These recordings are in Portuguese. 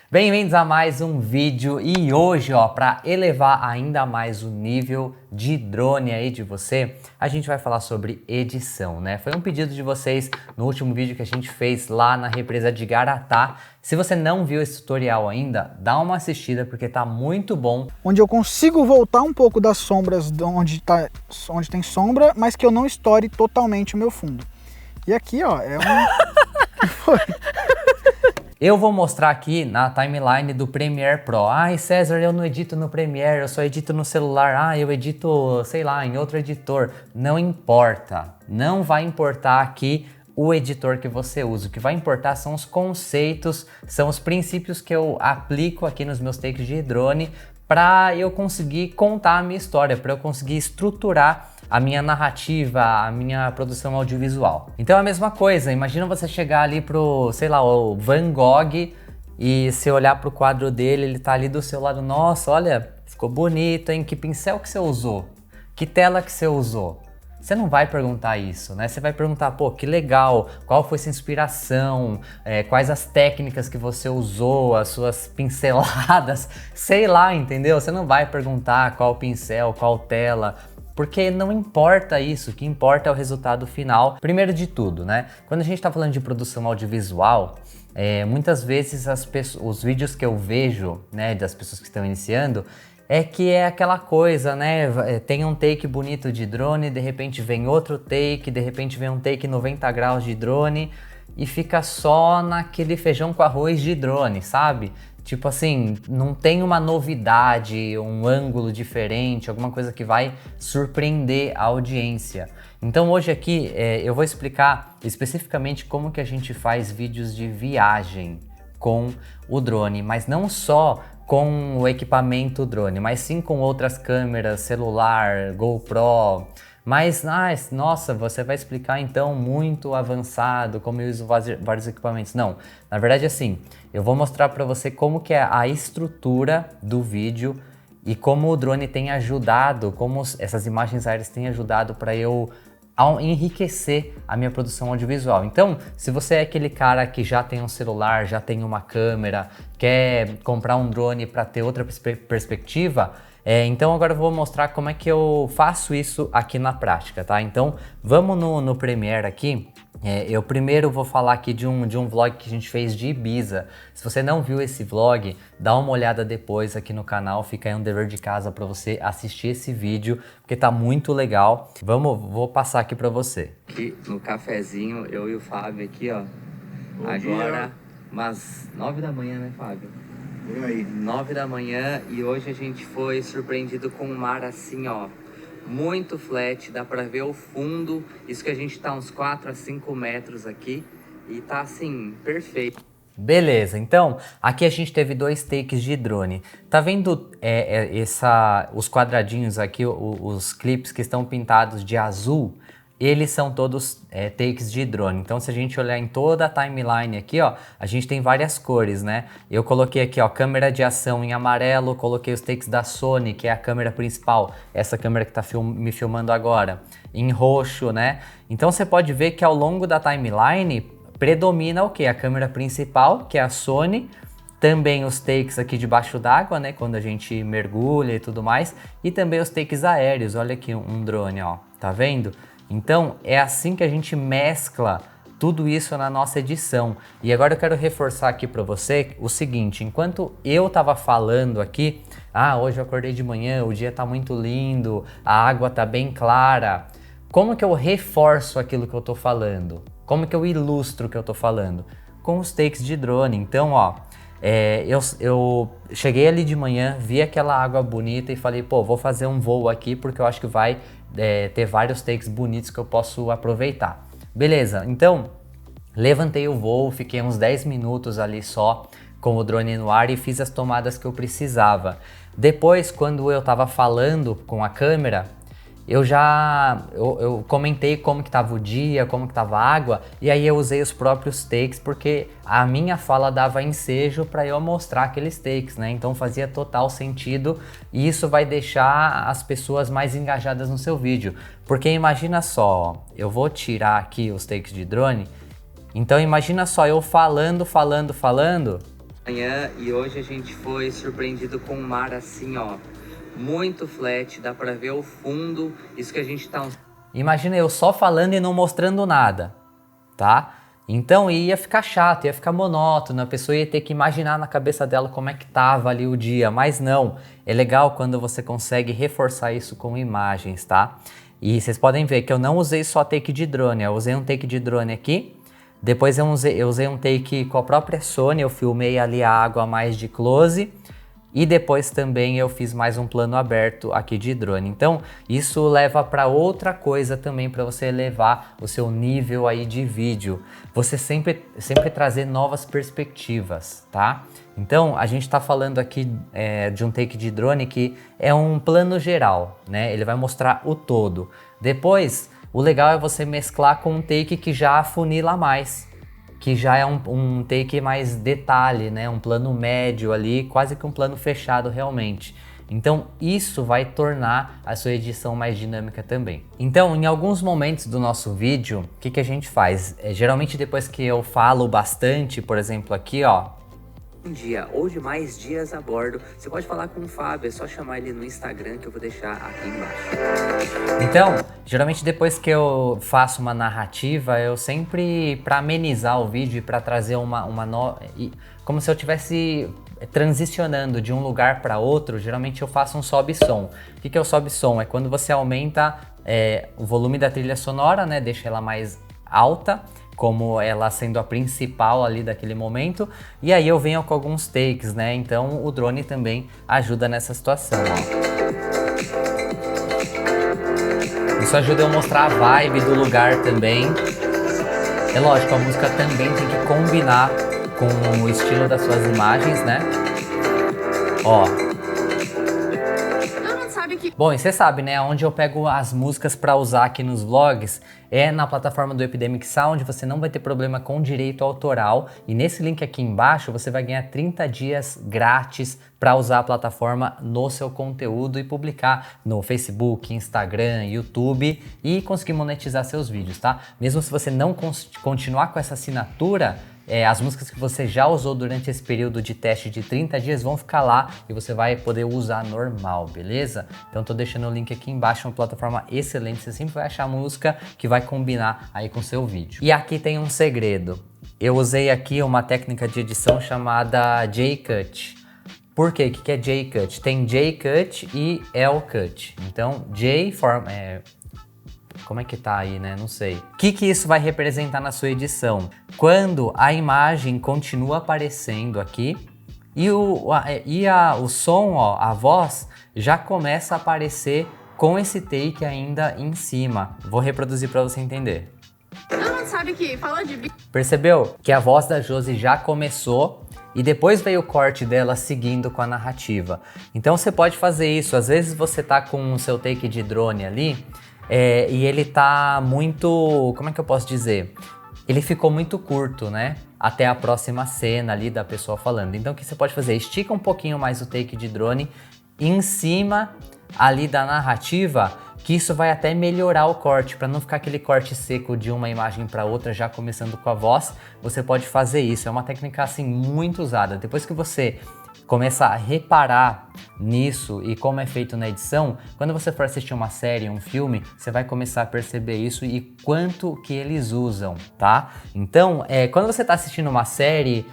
Bem-vindos a mais um vídeo e hoje, para elevar ainda mais o nível de drone aí de você, a gente vai falar sobre edição, né? Foi um pedido de vocês no último vídeo que a gente fez lá na represa de Garatá. Se você não viu esse tutorial ainda, dá uma assistida porque tá muito bom. Onde eu consigo voltar um pouco das sombras de onde tem sombra, mas que eu não estoure totalmente o meu fundo. E aqui, ó, é um... que foi? Eu vou mostrar aqui na timeline do Premiere Pro. Ai, César, eu não edito no Premiere, eu só edito no celular. Ah, eu edito, sei lá, em outro editor. Não importa. Não vai importar aqui o editor que você usa. O que vai importar são os conceitos, são os princípios que eu aplico aqui nos meus takes de drone para eu conseguir contar a minha história, para eu conseguir estruturar a minha narrativa, a minha produção audiovisual. Então é a mesma coisa, imagina você chegar ali pro, sei lá, o Van Gogh e se olhar pro quadro dele, ele tá ali do seu lado, nossa, olha, ficou bonito, hein? Que pincel que você usou? Que tela que você usou? Você não vai perguntar isso, né? Você vai perguntar, pô, que legal, qual foi sua inspiração, quais as técnicas que você usou, as suas pinceladas, sei lá, entendeu? Você não vai perguntar qual pincel, qual tela, porque não importa isso, o que importa é o resultado final. Primeiro de tudo, né? Quando a gente tá falando de produção audiovisual, muitas vezes os vídeos que eu vejo, né, das pessoas que estão iniciando, que é aquela coisa, né? Tem um take bonito de drone, de repente vem outro take, de repente vem um take 90 graus de drone e fica só naquele feijão com arroz de drone, sabe? Tipo assim, não tem uma novidade, um ângulo diferente, alguma coisa que vai surpreender a audiência. Então hoje aqui eu vou explicar especificamente como que a gente faz vídeos de viagem com o drone, mas não só com o equipamento drone, mas sim com outras câmeras, celular, GoPro. Mas, nossa, você vai explicar então muito avançado, como eu uso vários equipamentos. Não, na verdade assim, eu vou mostrar para você como que é a estrutura do vídeo e como o drone tem ajudado, como essas imagens aéreas têm ajudado para eu enriquecer a minha produção audiovisual. Então, se você é aquele cara que já tem um celular, já tem uma câmera, quer comprar um drone para ter outra perspectiva, então agora eu vou mostrar como é que eu faço isso aqui na prática, tá? Então, vamos no Premiere aqui. Eu primeiro vou falar aqui de um vlog que a gente fez de Ibiza. Se você não viu esse vlog, dá uma olhada depois aqui no canal, fica aí um dever de casa para você assistir esse vídeo, porque tá muito legal. Vou passar aqui para você. Aqui no cafezinho, eu e o Fábio aqui, ó. Bom agora, dia. umas 9 da manhã, né, Fábio? E aí? 9 da manhã e hoje a gente foi surpreendido com um mar assim, ó. Muito flat, dá pra ver o fundo, isso que a gente tá uns 4 a 5 metros aqui e tá assim, perfeito. Beleza, então aqui a gente teve 2 takes de drone. Tá vendo os quadradinhos aqui, os clips que estão pintados de azul? Eles são todos takes de drone. Então se a gente olhar em toda a timeline aqui, ó, a gente tem várias cores, né? Eu coloquei aqui, ó, câmera de ação em amarelo, coloquei os takes da Sony, que é a câmera principal, essa câmera que tá me filmando agora, em roxo, né? Então você pode ver que ao longo da timeline predomina o que? A câmera principal, que é a Sony, também os takes aqui debaixo d'água, né? Quando a gente mergulha e tudo mais, e também os takes aéreos. Olha aqui um drone, ó, tá vendo? Então é assim que a gente mescla tudo isso na nossa edição. E agora eu quero reforçar aqui para você o seguinte, enquanto eu tava falando aqui, hoje eu acordei de manhã, o dia tá muito lindo, a água tá bem clara, como que eu reforço aquilo que eu tô falando? Como que eu ilustro o que eu tô falando? Com os takes de drone. Então, ó, eu cheguei ali de manhã, vi aquela água bonita e falei, pô, vou fazer um voo aqui porque eu acho que vai ter vários takes bonitos que eu posso aproveitar. Beleza, então levantei o voo, fiquei uns 10 minutos ali só com o drone no ar e fiz as tomadas que eu precisava. Depois, quando eu tava falando com a câmera, eu comentei como que tava o dia, como que tava a água, e aí eu usei os próprios takes porque a minha fala dava ensejo para eu mostrar aqueles takes, né? Então fazia total sentido e isso vai deixar as pessoas mais engajadas no seu vídeo. Porque imagina só, eu vou tirar aqui os takes de drone, então imagina só eu falando, Manhã e hoje a gente foi surpreendido com um mar assim, ó, muito flat, dá pra ver o fundo, isso que a gente tá... Imagina eu só falando e não mostrando nada, tá? Então ia ficar chato, ia ficar monótono, a pessoa ia ter que imaginar na cabeça dela como é que tava ali o dia, mas não, é legal quando você consegue reforçar isso com imagens, tá? E vocês podem ver que eu não usei só take de drone, eu usei um take de drone aqui, depois eu usei um take com a própria Sony, eu filmei ali a água mais de close e depois também eu fiz mais um plano aberto aqui de drone. Então isso leva para outra coisa também para você elevar o seu nível aí de vídeo. Você sempre trazer novas perspectivas, tá? Então a gente está falando aqui de um take de drone que é um plano geral, né? Ele vai mostrar o todo. Depois o legal é você mesclar com um take que já afunila mais, que já é um take mais detalhe, né? Um plano médio ali, quase que um plano fechado realmente. Então isso vai tornar a sua edição mais dinâmica também. Então em alguns momentos do nosso vídeo, o que a gente faz? Geralmente depois que eu falo bastante, por exemplo aqui ó, um dia ou de mais dias a bordo, você pode falar com o Fábio, é só chamar ele no Instagram que eu vou deixar aqui embaixo. Então, geralmente depois que eu faço uma narrativa, eu sempre, para amenizar o vídeo e para trazer como se eu estivesse transicionando de um lugar para outro, geralmente eu faço um sobe-som. O que é o sobe-som? É quando você aumenta o volume da trilha sonora, né? Deixa ela mais alta, como ela sendo a principal ali daquele momento, e aí eu venho com alguns takes, né? Então o drone também ajuda nessa situação, ó. Isso ajuda eu mostrar a vibe do lugar também. É lógico, a música também tem que combinar com o estilo das suas imagens, né? Ó. Bom, e você sabe, né, onde eu pego as músicas para usar aqui nos vlogs é na plataforma do Epidemic Sound, você não vai ter problema com direito autoral e nesse link aqui embaixo você vai ganhar 30 dias grátis para usar a plataforma no seu conteúdo e publicar no Facebook, Instagram, YouTube e conseguir monetizar seus vídeos, tá? Mesmo se você não continuar com essa assinatura, as músicas que você já usou durante esse período de teste de 30 dias vão ficar lá e você vai poder usar normal, beleza? Então tô deixando o link aqui embaixo, uma plataforma excelente, você sempre vai achar a música que vai combinar aí com o seu vídeo. E aqui tem um segredo, eu usei aqui uma técnica de edição chamada J-Cut. Por quê? O que é J-Cut? Tem J-Cut e L-Cut. Então J forma... Como é que tá aí, né? Não sei. O que isso vai representar na sua edição? Quando a imagem continua aparecendo aqui e o som, ó, a voz, já começa a aparecer com esse take ainda em cima. Vou reproduzir para você entender. Todo mundo sabe que fala de... Percebeu? Que a voz da Josi já começou e depois veio o corte dela seguindo com a narrativa. Então você pode fazer isso. Às vezes você tá com o seu take de drone ali... e ele tá muito, como é que eu posso dizer? Ele ficou muito curto, né? Até a próxima cena ali da pessoa falando. Então o que você pode fazer? Estica um pouquinho mais o take de drone em cima ali da narrativa, que isso vai até melhorar o corte, para não ficar aquele corte seco de uma imagem para outra, já começando com a voz. Você pode fazer isso, é uma técnica assim muito usada. Depois que você começar a reparar nisso e como é feito na edição, quando você for assistir uma série, um filme, você vai começar a perceber isso e quanto que eles usam, tá? Então, quando você está assistindo uma série,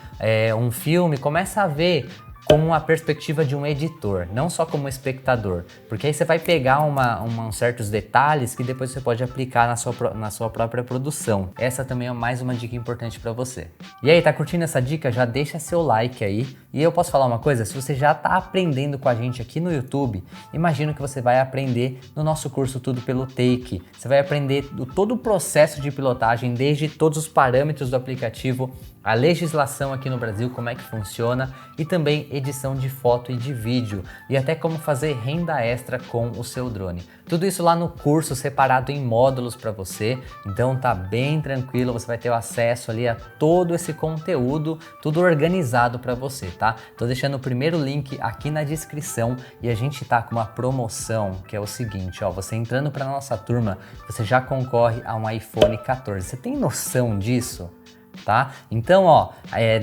um filme, começa a ver como a perspectiva de um editor, não só como espectador, porque aí você vai pegar uns certos detalhes que depois você pode aplicar na sua própria produção. Essa também é mais uma dica importante para você. E aí, tá curtindo essa dica? Já deixa seu like aí. E eu posso falar uma coisa? Se você já tá aprendendo com a gente aqui no YouTube, imagino que você vai aprender no nosso curso Tudo pelo Take. Você vai aprender todo o processo de pilotagem, desde todos os parâmetros do aplicativo, a legislação aqui no Brasil, como é que funciona, e também edição de foto e de vídeo, e até como fazer renda extra com o seu drone. Tudo isso lá no curso, separado em módulos para você, então tá bem tranquilo, você vai ter o acesso ali a todo esse conteúdo, tudo organizado para você, tá? Tô deixando o primeiro link aqui na descrição e a gente tá com uma promoção que é o seguinte, ó, você entrando para nossa turma, você já concorre a um iPhone 14. Você tem noção disso? tá? Então, ó,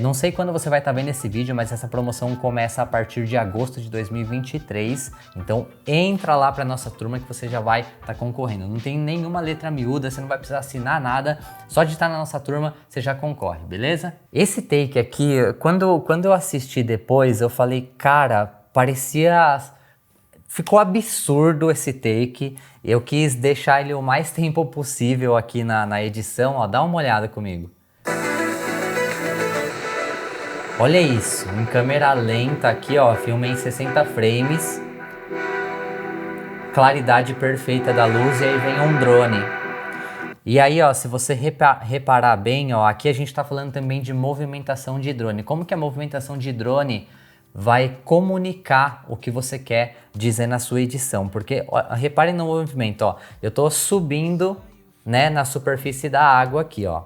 não sei quando você vai estar vendo esse vídeo, mas essa promoção começa a partir de agosto de 2023. Então, entra lá pra nossa turma que você já vai estar concorrendo. Não tem nenhuma letra miúda, você não vai precisar assinar nada. Só de estar na nossa turma, você já concorre, beleza? Esse take aqui, quando eu assisti depois, eu falei, cara, parecia... Ficou absurdo esse take. Eu quis deixar ele o mais tempo possível aqui na edição, ó. Dá uma olhada comigo. Olha isso, em câmera lenta aqui, ó, filmei em 60 frames, claridade perfeita da luz e aí vem um drone. E aí, ó, se você reparar bem, ó, aqui a gente tá falando também de movimentação de drone. Como que a movimentação de drone vai comunicar o que você quer dizer na sua edição? Porque, ó, reparem no movimento, ó, eu tô subindo, né, na superfície da água aqui, ó,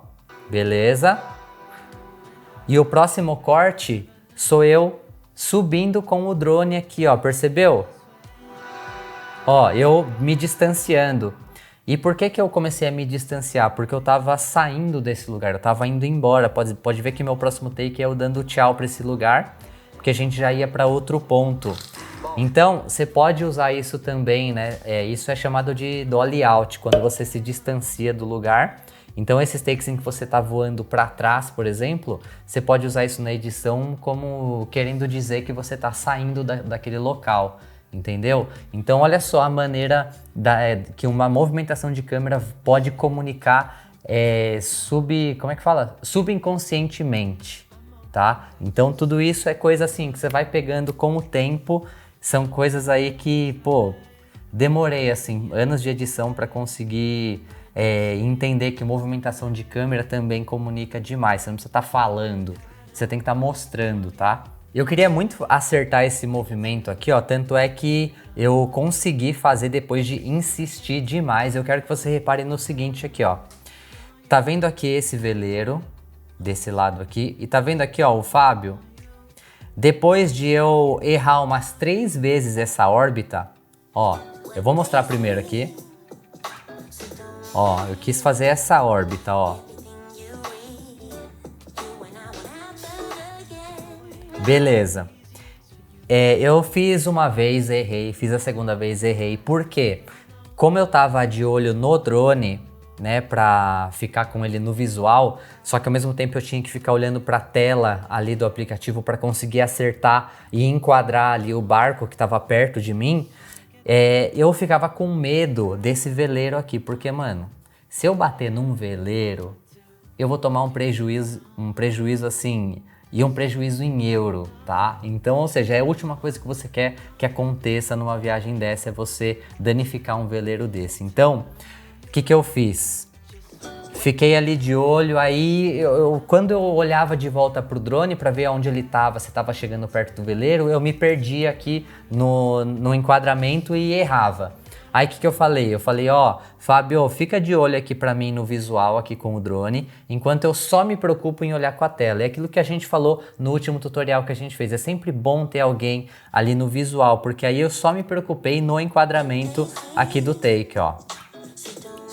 beleza? E o próximo corte sou eu subindo com o drone aqui, ó, percebeu? Ó, eu me distanciando. E por que eu comecei a me distanciar? Porque eu tava saindo desse lugar, eu tava indo embora. Pode ver que meu próximo take é eu dando tchau para esse lugar, porque a gente já ia para outro ponto. Então, você pode usar isso também, né? Isso é chamado de dolly out, quando você se distancia do lugar. Então, esses takes em que você tá voando para trás, por exemplo, você pode usar isso na edição como querendo dizer que você tá saindo daquele local, entendeu? Então, olha só a maneira que uma movimentação de câmera pode comunicar como é que fala? Subinconscientemente, tá? Então, tudo isso é coisa assim que você vai pegando com o tempo, são coisas aí que, pô, demorei assim, anos de edição para conseguir... entender que movimentação de câmera também comunica demais. Você não precisa estar falando, você tem que estar mostrando, tá? Eu queria muito acertar esse movimento aqui, ó, tanto é que eu consegui fazer depois de insistir demais. Eu quero que você repare no seguinte aqui, ó. Tá vendo aqui esse veleiro, desse lado aqui, e tá vendo aqui, ó, o Fábio? Depois de eu errar umas 3 vezes essa órbita, ó, eu vou mostrar primeiro aqui. Ó, eu quis fazer essa órbita, ó. Beleza. Eu fiz uma vez, errei. Fiz a segunda vez, errei. Por quê? Como eu tava de olho no drone, né, pra ficar com ele no visual, só que ao mesmo tempo eu tinha que ficar olhando pra tela ali do aplicativo pra conseguir acertar e enquadrar ali o barco que tava perto de mim, eu ficava com medo desse veleiro aqui, porque, mano, se eu bater num veleiro, eu vou tomar um prejuízo assim, e um prejuízo em euro, tá? Então, ou seja, a última coisa que você quer que aconteça numa viagem dessa é você danificar um veleiro desse. Então, o que eu fiz? Fiquei ali de olho, aí quando eu olhava de volta pro drone para ver onde ele estava, se estava chegando perto do veleiro, eu me perdia aqui no enquadramento e errava. Aí o que eu falei? Eu falei, ó, Fábio, fica de olho aqui para mim no visual aqui com o drone, enquanto eu só me preocupo em olhar com a tela. É aquilo que a gente falou no último tutorial que a gente fez. É sempre bom ter alguém ali no visual, porque aí eu só me preocupei no enquadramento aqui do take, ó.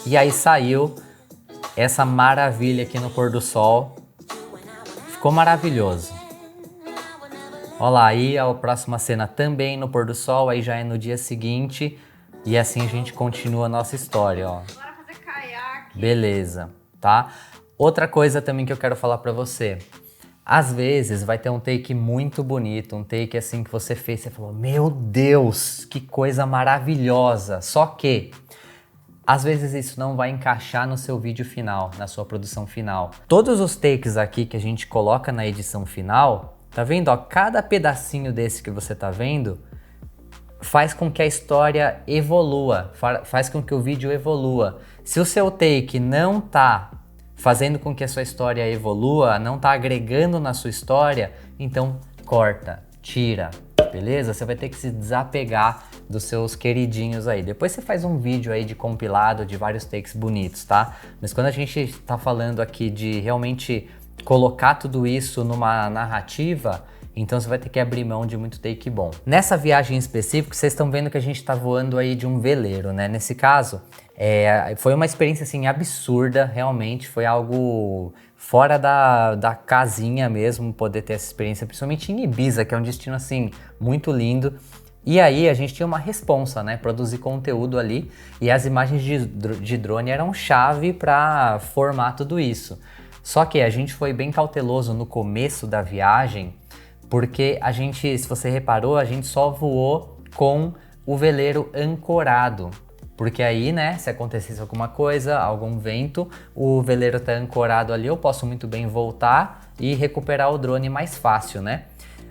E aí saiu essa maravilha aqui no pôr do sol. Ficou maravilhoso. Olha lá, aí a próxima cena também no pôr do sol, aí já é no dia seguinte. E assim a gente continua a nossa história, ó. Bora fazer caiaque. Beleza, tá? Outra coisa também que eu quero falar pra você. Às vezes vai ter um take muito bonito, um take assim que você fez, você falou, meu Deus, que coisa maravilhosa. Só que às vezes isso não vai encaixar no seu vídeo final, na sua produção final. Todos os takes aqui que a gente coloca na edição final, tá vendo? Ó, cada pedacinho desse que você tá vendo faz com que a história evolua, faz com que o vídeo evolua. Se o seu take não tá fazendo com que a sua história evolua, não tá agregando na sua história, então corta, tira, beleza? Você vai ter que se desapegar dos seus queridinhos aí. Depois você faz um vídeo aí de compilado de vários takes bonitos, tá? Mas quando a gente tá falando aqui de realmente colocar tudo isso numa narrativa, então você vai ter que abrir mão de muito take bom. Nessa viagem em específico, vocês estão vendo que a gente tá voando aí de um veleiro, né? Nesse caso, foi uma experiência assim absurda, realmente, foi algo fora da casinha mesmo, poder ter essa experiência, principalmente em Ibiza, que é um destino assim muito lindo. E aí a gente tinha uma responsa, né, produzir conteúdo ali, e as imagens de drone eram chave para formar tudo isso. Só que a gente foi bem cauteloso no começo da viagem, porque a gente, se você reparou, a gente só voou com o veleiro ancorado. Porque aí, né, se acontecesse alguma coisa, algum vento, o veleiro tá ancorado ali, eu posso muito bem voltar e recuperar o drone mais fácil, né?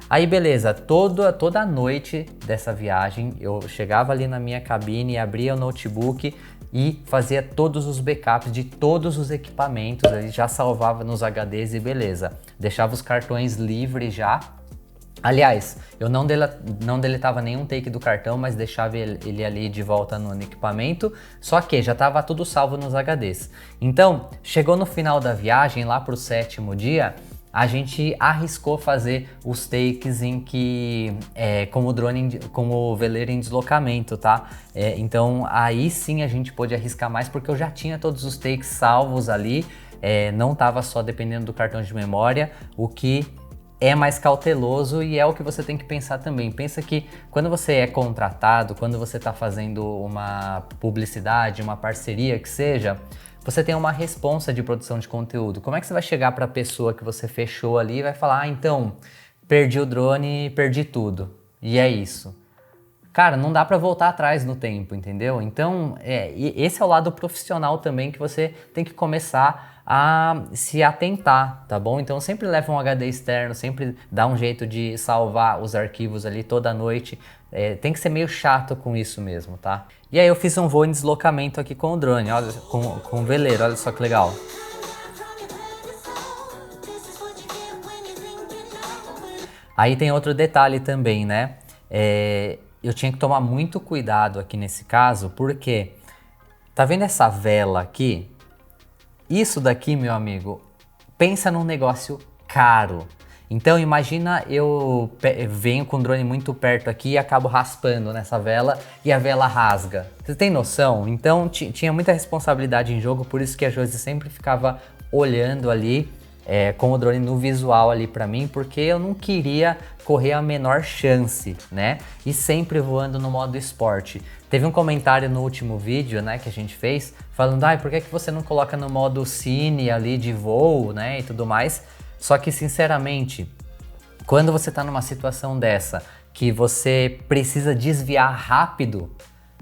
Aí beleza, toda a noite dessa viagem, eu chegava ali na minha cabine, abria o notebook e fazia todos os backups de todos os equipamentos, ele já salvava nos HDs e beleza. Deixava os cartões livres já. Aliás, eu não deletava nenhum take do cartão, mas deixava ele ali de volta no equipamento, só que já estava tudo salvo nos HDs. Então, chegou no final da viagem, lá pro 7º dia, a gente arriscou fazer os takes em que, com o veleiro em deslocamento, tá? Então aí sim a gente pôde arriscar mais, porque eu já tinha todos os takes salvos ali, não tava só dependendo do cartão de memória, o que é mais cauteloso e é o que você tem que pensar também. Pensa que quando você é contratado, quando você está fazendo uma publicidade, uma parceria que seja, você tem uma responsa de produção de conteúdo. Como é que você vai chegar para a pessoa que você fechou ali e vai falar, então, perdi o drone, perdi tudo, e é isso. Cara, não dá para voltar atrás no tempo, entendeu? Então, esse é o lado profissional também que você tem que começar a se atentar, tá bom? Então sempre leva um HD externo, sempre dá um jeito de salvar os arquivos ali toda noite. Tem que ser meio chato com isso mesmo, tá? E aí eu fiz um voo em deslocamento aqui com o drone, olha, com o veleiro, olha só que legal. Aí tem outro detalhe também, né? Eu tinha que tomar muito cuidado aqui nesse caso, porque tá vendo essa vela aqui? Isso daqui, meu amigo, pensa num negócio caro. Então imagina eu venho com o drone muito perto aqui e acabo raspando nessa vela e a vela rasga. Você tem noção? Então tinha muita responsabilidade em jogo, por isso que a Josi sempre ficava olhando ali com o drone no visual ali pra mim, porque eu não queria correr a menor chance, né? E sempre voando no modo esporte. Teve um comentário no último vídeo, né, que a gente fez, falando, por que você não coloca no modo cine ali de voo, né, e tudo mais? Só que, sinceramente, quando você tá numa situação dessa, que você precisa desviar rápido,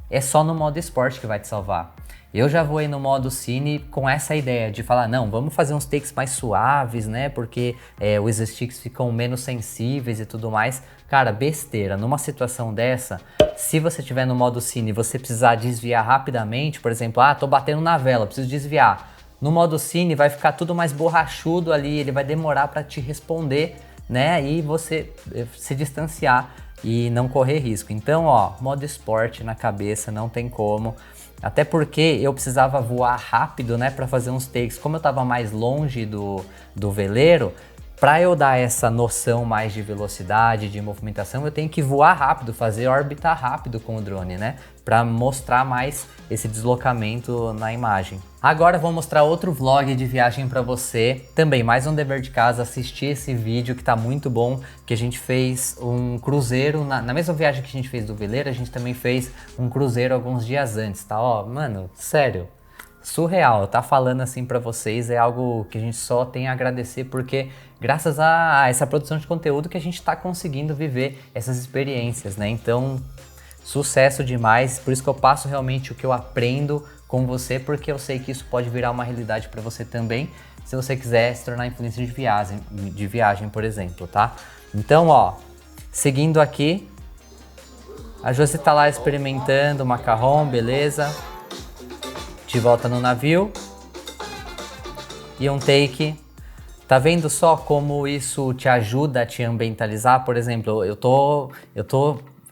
é só no modo esporte que vai te salvar. Eu já voei no modo cine com essa ideia de falar, não, vamos fazer uns takes mais suaves, né, porque os sticks ficam menos sensíveis e tudo mais. Cara, besteira, numa situação dessa, se você estiver no modo cine e você precisar desviar rapidamente, por exemplo, tô batendo na vela, preciso desviar. No modo cine vai ficar tudo mais borrachudo ali, ele vai demorar para te responder, né, e você se distanciar e não correr risco. Então, modo esporte na cabeça, não tem como. Até porque eu precisava voar rápido, né, para fazer uns takes. Como eu estava mais longe do veleiro, para eu dar essa noção mais de velocidade, de movimentação, eu tenho que voar rápido, fazer órbita rápido com o drone, né, para mostrar mais esse deslocamento na imagem. Agora eu vou mostrar outro vlog de viagem para você, também mais um dever de casa, assistir esse vídeo que tá muito bom, que a gente fez um cruzeiro, na mesma viagem que a gente fez do veleiro, a gente também fez um cruzeiro alguns dias antes, tá? Mano, sério, surreal, tá falando assim pra vocês, é algo que a gente só tem a agradecer, porque graças a essa produção de conteúdo que a gente tá conseguindo viver essas experiências, né? Então, sucesso demais, por isso que eu passo realmente o que eu aprendo com você, porque eu sei que isso pode virar uma realidade para você também, se você quiser se tornar influencer de viagem, por exemplo, tá? Então, seguindo aqui, a Josi tá lá experimentando o macarrão, beleza? De volta no navio. E um take. Tá vendo só como isso te ajuda a te ambientalizar? Por exemplo, eu tô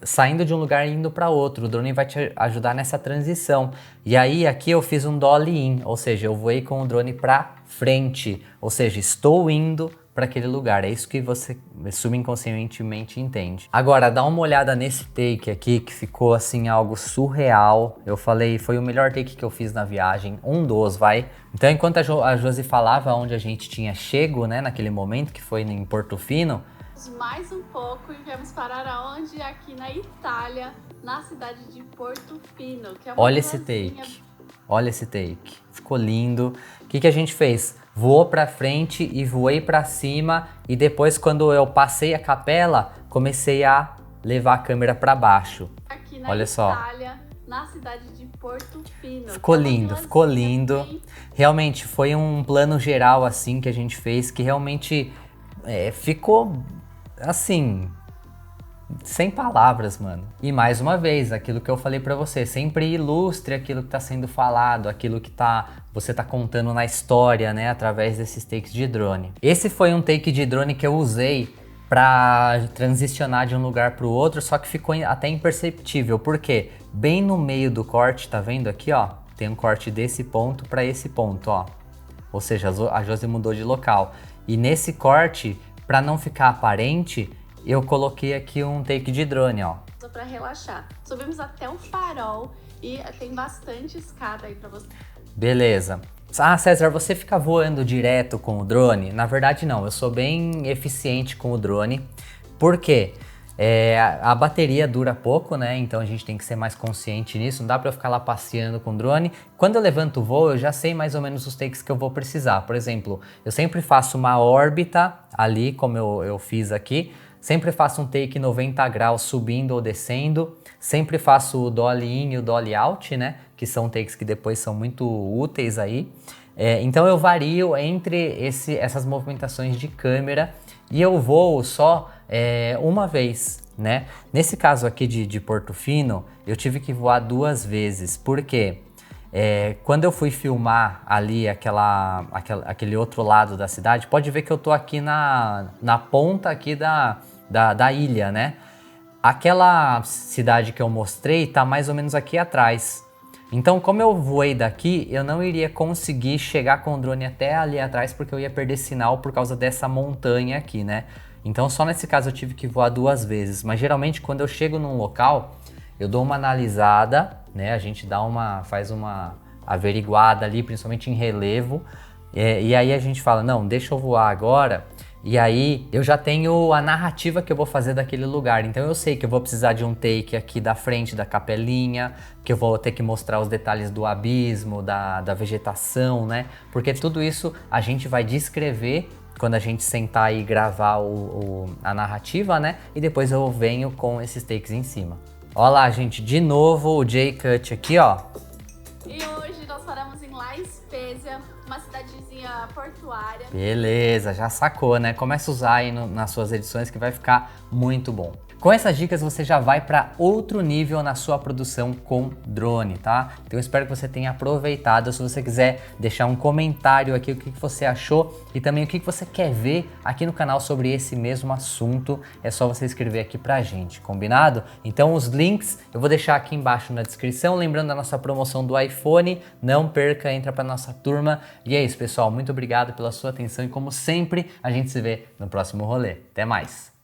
saindo de um lugar e indo para outro, o drone vai te ajudar nessa transição. E aí aqui eu fiz um dolly in, ou seja, eu voei com o drone para frente, ou seja, estou indo para aquele lugar. É isso que você subconscientemente entende. Agora, dá uma olhada nesse take aqui que ficou assim algo surreal. Eu falei, foi o melhor take que eu fiz na viagem, um dos, vai. Então, enquanto a Josi falava onde a gente tinha chego, né, naquele momento que foi em Portofino, Mais um pouco e viemos parar aonde? Aqui na Itália, na cidade de Portofino, que é uma olha esse vilazinha. take. Olha esse take. Ficou lindo. O que a gente fez? Voou pra frente e voei pra cima. E depois, quando eu passei a capela, comecei a levar a câmera pra baixo. Aqui na Olha só. Itália, na cidade de Portofino. Ficou que é uma lindo, ficou vilazinha lindo. bem- Realmente, foi um plano geral assim que a gente fez, que realmente ficou assim... sem palavras, mano. E mais uma vez, aquilo que eu falei pra você, sempre ilustre aquilo que tá sendo falado, aquilo que você tá contando na história, né, através desses takes de drone. Esse foi um take de drone que eu usei pra transicionar de um lugar pro outro, só que ficou até imperceptível, porque bem no meio do corte, tá vendo aqui, ó, tem um corte desse ponto pra esse ponto, ó. Ou seja, a Josi mudou de local. E nesse corte, pra não ficar aparente, eu coloquei aqui um take de drone, ó. Só pra relaxar. Subimos até o farol e tem bastante escada aí pra você. Beleza. Ah, César, você fica voando direto com o drone? Na verdade, não. Eu sou bem eficiente com o drone. Por quê? A bateria dura pouco, né? Então a gente tem que ser mais consciente nisso. Não dá pra eu ficar lá passeando com o drone. Quando eu levanto o voo, eu já sei mais ou menos os takes que eu vou precisar. Por exemplo, eu sempre faço uma órbita ali, como eu fiz aqui. Sempre faço um take 90 graus subindo ou descendo. Sempre faço o dolly in e o dolly out, né? Que são takes que depois são muito úteis aí. Então eu vario entre essas movimentações de câmera e eu voo só uma vez, né? Nesse caso aqui de Portofino, eu tive que voar 2 vezes. Por quê? Quando eu fui filmar ali aquele outro lado da cidade, pode ver que eu tô aqui na ponta aqui da ilha, né? Aquela cidade que eu mostrei tá mais ou menos aqui atrás. Então, como eu voei daqui, eu não iria conseguir chegar com o drone até ali atrás, porque eu ia perder sinal por causa dessa montanha aqui, né? Então, só nesse caso eu tive que voar 2 vezes. Mas geralmente, quando eu chego num local, eu dou uma analisada, né? A gente faz uma averiguada ali, principalmente em relevo. E aí a gente fala, não, deixa eu voar agora. E aí eu já tenho a narrativa que eu vou fazer daquele lugar. Então eu sei que eu vou precisar de um take aqui da frente da capelinha, que eu vou ter que mostrar os detalhes do abismo, da vegetação, né? Porque tudo isso a gente vai descrever quando a gente sentar e gravar a narrativa, né? E depois eu venho com esses takes em cima. Olha lá, gente, de novo o J-Cut aqui, ó. E hoje nós paramos em La Spezia, uma cidadezinha portuária. Beleza, já sacou, né? Começa a usar aí nas suas edições que vai ficar muito bom. Com essas dicas você já vai para outro nível na sua produção com drone, tá? Então eu espero que você tenha aproveitado. Se você quiser deixar um comentário aqui o que você achou e também o que você quer ver aqui no canal sobre esse mesmo assunto, é só você escrever aqui pra gente, combinado? Então os links eu vou deixar aqui embaixo na descrição, lembrando da nossa promoção do iPhone, não perca, entra pra nossa turma. E é isso, pessoal, muito obrigado pela sua atenção e como sempre, a gente se vê no próximo rolê. Até mais!